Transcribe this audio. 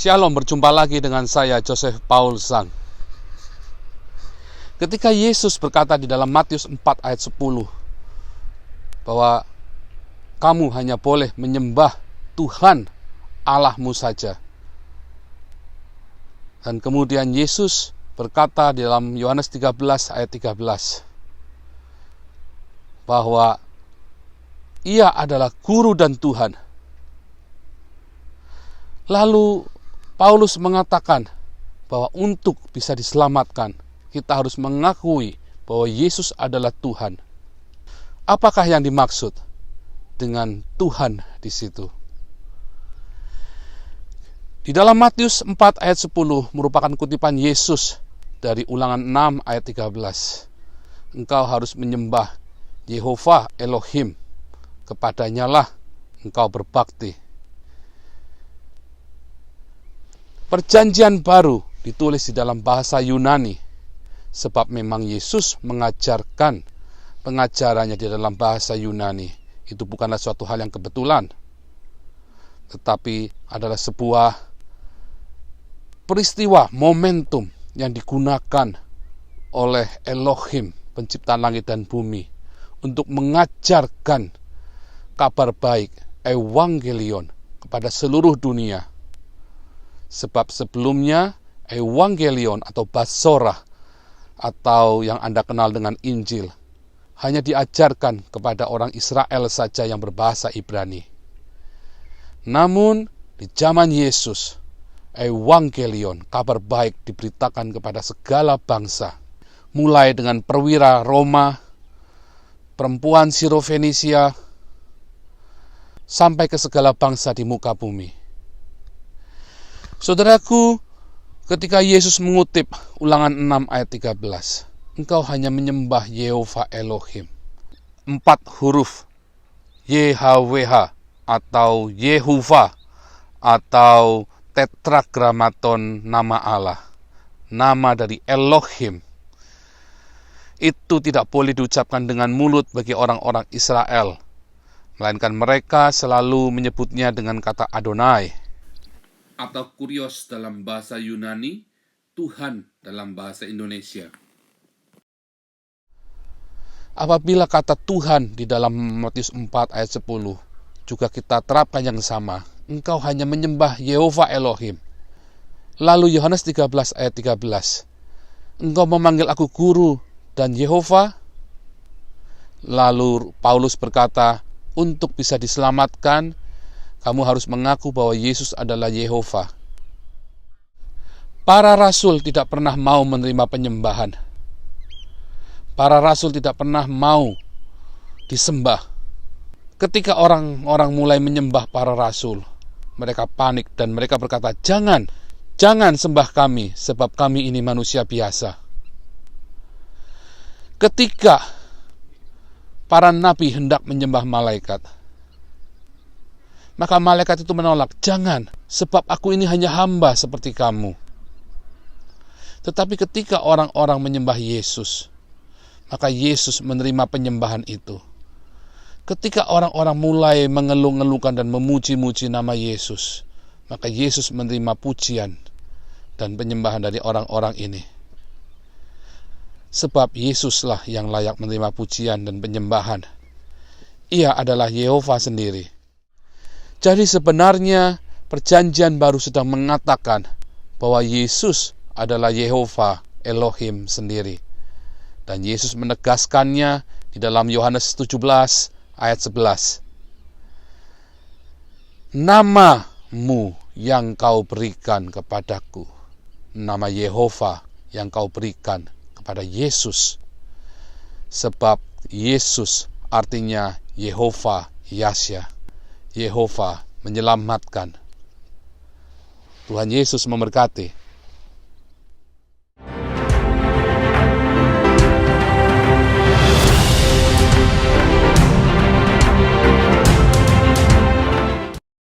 Shalom, berjumpa lagi dengan saya Joseph Paul Zhang. Ketika Yesus berkata di dalam Matius 4 ayat 10 bahwa kamu hanya boleh menyembah Tuhan Allahmu saja. Dan kemudian Yesus berkata di dalam Yohanes 13 ayat 13 bahwa Ia adalah Guru dan Tuhan. Lalu Paulus mengatakan bahwa untuk bisa diselamatkan, kita harus mengakui bahwa Yesus adalah Tuhan. Apakah yang dimaksud dengan Tuhan di situ? Di dalam Matius 4 ayat 10 merupakan kutipan Yesus dari Ulangan 6 ayat 13. Engkau harus menyembah Yehova Elohim, kepadanya lah engkau berbakti. Perjanjian baru ditulis di dalam bahasa Yunani, sebab memang Yesus mengajarkan pengajarannya di dalam bahasa Yunani. Itu bukanlah suatu hal yang kebetulan, tetapi adalah sebuah peristiwa, momentum yang digunakan oleh Elohim, pencipta langit dan bumi, untuk mengajarkan kabar baik, Evangelion, kepada seluruh dunia. Sebab sebelumnya Evangelion atau Basorah atau yang Anda kenal dengan Injil hanya diajarkan kepada orang Israel saja yang berbahasa Ibrani. Namun di zaman Yesus, Evangelion, kabar baik, diberitakan kepada segala bangsa, mulai dengan perwira Roma, perempuan Sirofenisia, sampai ke segala bangsa di muka bumi. Saudaraku, ketika Yesus mengutip Ulangan 6 ayat 13, engkau hanya menyembah Yehova Elohim. 4 huruf YHWH atau Yehuva atau tetragramaton nama Allah, nama dari Elohim. Itu tidak boleh diucapkan dengan mulut bagi orang-orang Israel, melainkan mereka selalu menyebutnya dengan kata Adonai, atau Kurios dalam bahasa Yunani, Tuhan dalam bahasa Indonesia. Apabila kata Tuhan di dalam Matius 4 ayat 10 juga kita terapkan yang sama, engkau hanya menyembah Yehova Elohim. Lalu Yohanes 13 ayat 13, engkau memanggil aku Guru dan Yehova. Lalu Paulus berkata, untuk bisa diselamatkan, kamu harus mengaku bahwa Yesus adalah Yehova. Para rasul tidak pernah mau menerima penyembahan. Para rasul tidak pernah mau disembah. Ketika orang-orang mulai menyembah para rasul, mereka panik dan mereka berkata, jangan sembah kami, sebab kami ini manusia biasa. Ketika para nabi hendak menyembah malaikat, maka malaikat itu menolak, jangan, sebab aku ini hanya hamba seperti kamu. Tetapi ketika orang-orang menyembah Yesus, maka Yesus menerima penyembahan itu. Ketika orang-orang mulai mengeluh-ngeluhkan dan memuji-muji nama Yesus, maka Yesus menerima pujian dan penyembahan dari orang-orang ini. Sebab Yesuslah yang layak menerima pujian dan penyembahan. Ia adalah Yehova sendiri. Jadi sebenarnya perjanjian baru sedang mengatakan bahwa Yesus adalah Yehova Elohim sendiri. Dan Yesus menegaskannya di dalam Yohanes 17 ayat 11. Namamu yang kau berikan kepadaku, nama Yehova yang kau berikan kepada Yesus. Sebab Yesus artinya Yehova Yasya, Yehova menyelamatkan. Tuhan Yesus memberkati.